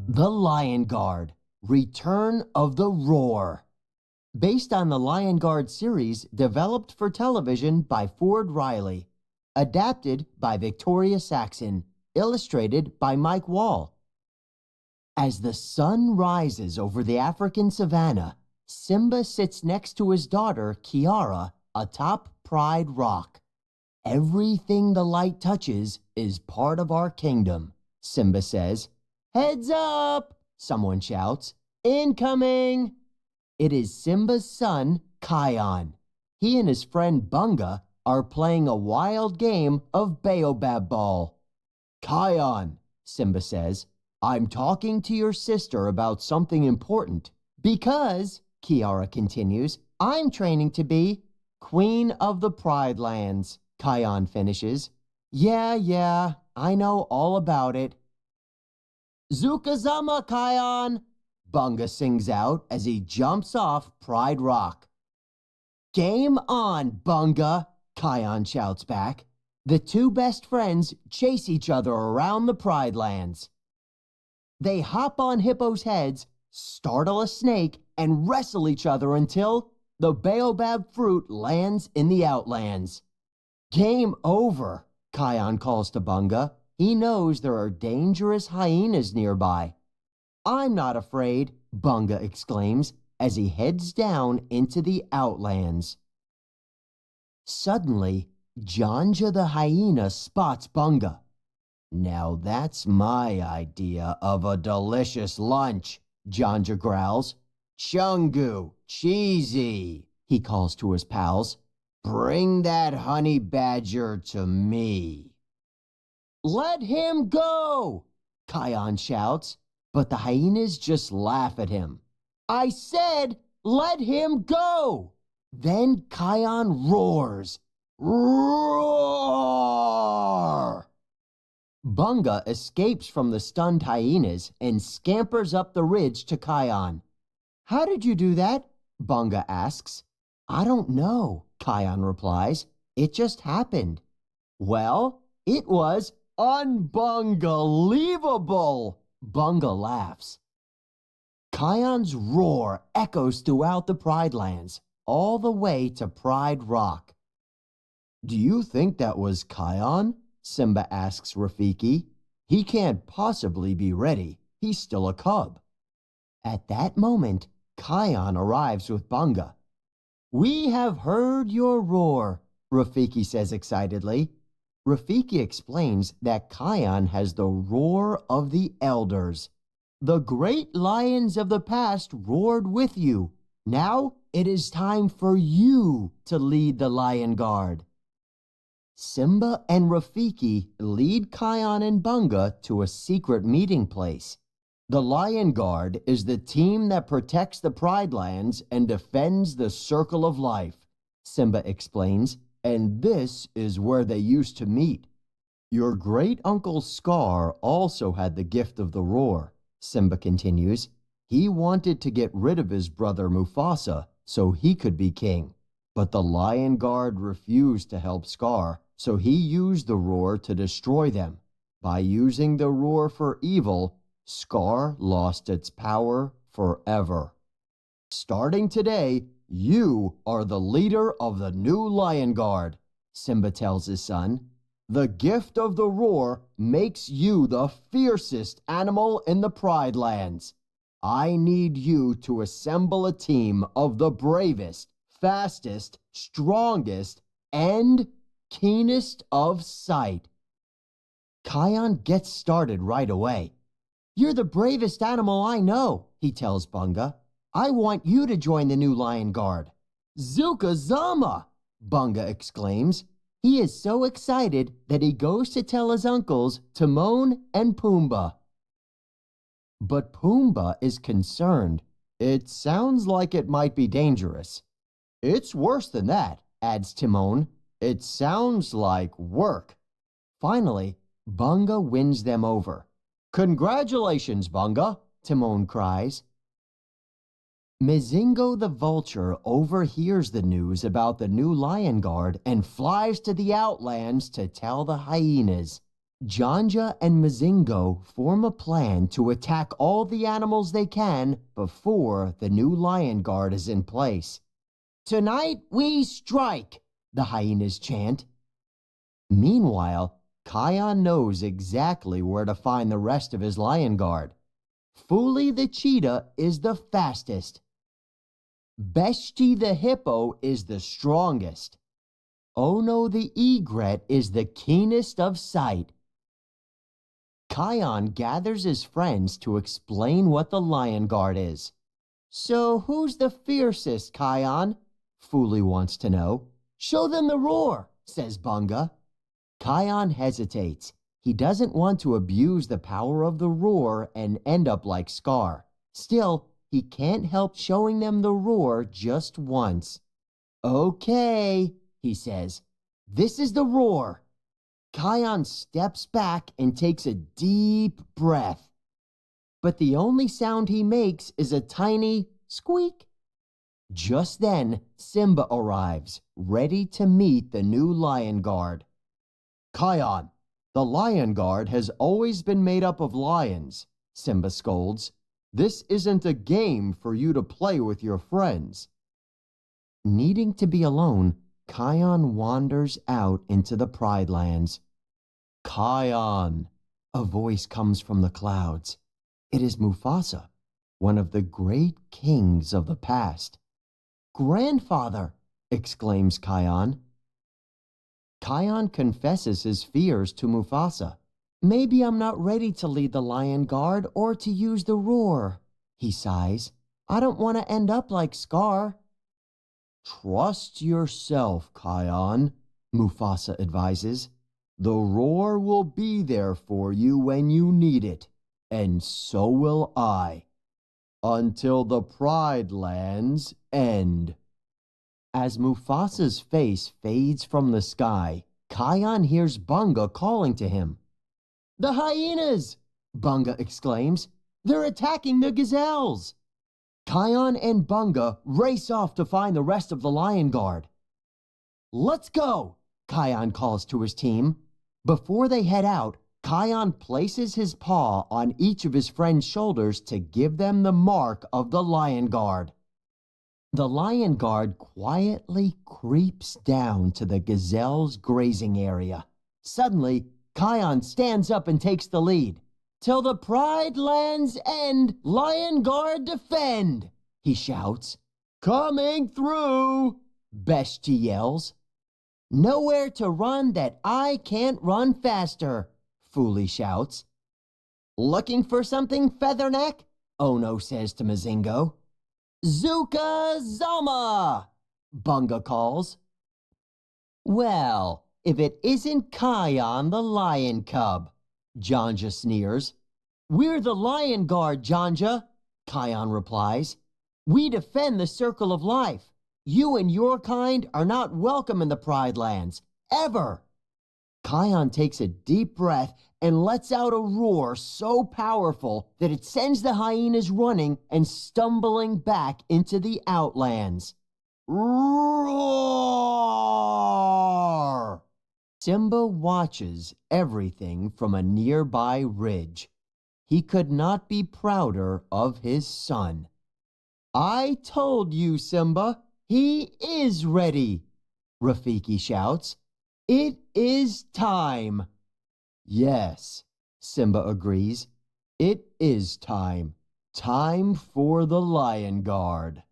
The Lion Guard, Return of the Roar. Based on the Lion Guard series developed for television by Ford Riley. Adapted by Victoria Saxon. Illustrated by Mike Wall. As the sun rises over the African savanna, Simba sits next to his daughter, Kiara, atop Pride Rock. Everything the light touches is part of our kingdom, Simba says. Heads up! Someone shouts. Incoming! It is Simba's son, Kion. He and his friend Bunga are playing a wild game of Baobab Ball. Kion, Simba says, I'm talking to your sister about something important. Because, Kiara continues, I'm training to be Queen of the Pride Lands, Kion finishes. Yeah, I know all about it. Zukazama, Kion! Bunga sings out as he jumps off Pride Rock. Game on, Bunga! Kion shouts back. The two best friends chase each other around the Pride Lands. They hop on hippos' heads, startle a snake, and wrestle each other until the baobab fruit lands in the Outlands. Game over, Kion calls to Bunga. He knows there are dangerous hyenas nearby. I'm not afraid, Bunga exclaims as he heads down into the Outlands. Suddenly, Janja the hyena spots Bunga. Now that's my idea of a delicious lunch, Janja growls. Chungu, cheesy, he calls to his pals. Bring that honey badger to me. Let him go, Kion shouts, but the hyenas just laugh at him. I said, let him go! Then Kion roars. Roar! Bunga escapes from the stunned hyenas and scampers up the ridge to Kion. How did you do that? Bunga asks. I don't know, Kion replies. It just happened. Well, it was unbunga-leavable, Bunga laughs. Kion's roar echoes throughout the Pride Lands, all the way to Pride Rock. Do you think that was Kion? Simba asks Rafiki. He can't possibly be ready. He's still a cub. At that moment, Kion arrives with Bunga. We have heard your roar, Rafiki says excitedly. Rafiki explains that Kion has the roar of the elders. The great lions of the past roared with you. Now it is time for you to lead the Lion Guard. Simba and Rafiki lead Kion and Bunga to a secret meeting place. The Lion Guard is the team that protects the Pride Lands and defends the Circle of Life, Simba explains, and this is where they used to meet. Your great-uncle Scar also had the gift of the roar, Simba continues. He wanted to get rid of his brother Mufasa so he could be king, but the Lion Guard refused to help Scar, so he used the roar to destroy them. By using the roar for evil, Scar lost its power forever. Starting today, you are the leader of the new Lion Guard, Simba tells his son. The gift of the roar makes you the fiercest animal in the Pride Lands. I need you to assemble a team of the bravest, fastest, strongest, and keenest of sight. Kion gets started right away. You're the bravest animal I know, he tells Bunga. I want you to join the new Lion Guard. Zukazama! Bunga exclaims. He is so excited that he goes to tell his uncles Timon and Pumbaa. But Pumbaa is concerned. It sounds like it might be dangerous. It's worse than that, adds Timon. It sounds like work. Finally, Bunga wins them over. Congratulations, Bunga, Timon cries. Mizingo the vulture overhears the news about the new Lion Guard and flies to the Outlands to tell the hyenas. Janja and Mazingo form a plan to attack all the animals they can before the new lion guard is in place. "Tonight we strike," the hyenas chant. Meanwhile, Kion knows exactly where to find the rest of his lion guard. Fuli the cheetah is the fastest. Beshte the hippo is the strongest. Ono the egret is the keenest of sight. Kion gathers his friends to explain what the lion guard is. "So who's the fiercest, Kion?" Fuli wants to know. "Show them the roar," says Bunga. Kion hesitates. He doesn't want to abuse the power of the roar and end up like Scar. Still, he can't help showing them the roar just once. "Okay," he says. "This is the roar." Kion steps back and takes a deep breath. But the only sound he makes is a tiny squeak. Just then, Simba arrives, ready to meet the new lion guard. "Kion, the lion guard has always been made up of lions," Simba scolds. "This isn't a game for you to play with your friends." Needing to be alone, Kion wanders out into the Pride Lands. "Kion," a voice comes from the clouds. It is Mufasa, one of the great kings of the past. "Grandfather!" exclaims Kion. Kion confesses his fears to Mufasa. "Maybe I'm not ready to lead the lion guard or to use the roar," he sighs. "I don't want to end up like Scar." "Trust yourself, Kion," Mufasa advises. "The roar will be there for you when you need it, and so will I. Until the Pride Lands end." As Mufasa's face fades from the sky, Kion hears Bunga calling to him. "The hyenas!" Bunga exclaims. "They're attacking the gazelles!" Kion and Bunga race off to find the rest of the lion guard. "Let's go!" Kion calls to his team. Before they head out, Kion places his paw on each of his friends' shoulders to give them the mark of the lion guard. The lion guard quietly creeps down to the gazelle's grazing area. Suddenly, Kion stands up and takes the lead. "Till the Pride Lands end, lion guard defend!" he shouts. "Coming through!" Beshte yells. "Nowhere to run that I can't run faster!" Fuli shouts. "Looking for something, Featherneck?" Ono says to Mazingo. "Zuka Zama!" Bunga calls. "Well, if it isn't Kion the lion cub," Janja sneers. "We're the lion guard, Janja," Kion replies. "We defend the circle of life. You and your kind are not welcome in the Pride Lands, ever." Kion takes a deep breath and lets out a roar so powerful that it sends the hyenas running and stumbling back into the outlands. Roar! Simba watches everything from a nearby ridge. He could not be prouder of his son. "I told you, Simba, he is ready," Rafiki shouts. "It is time." "Yes," Simba agrees. "It is time. Time for the lion guard."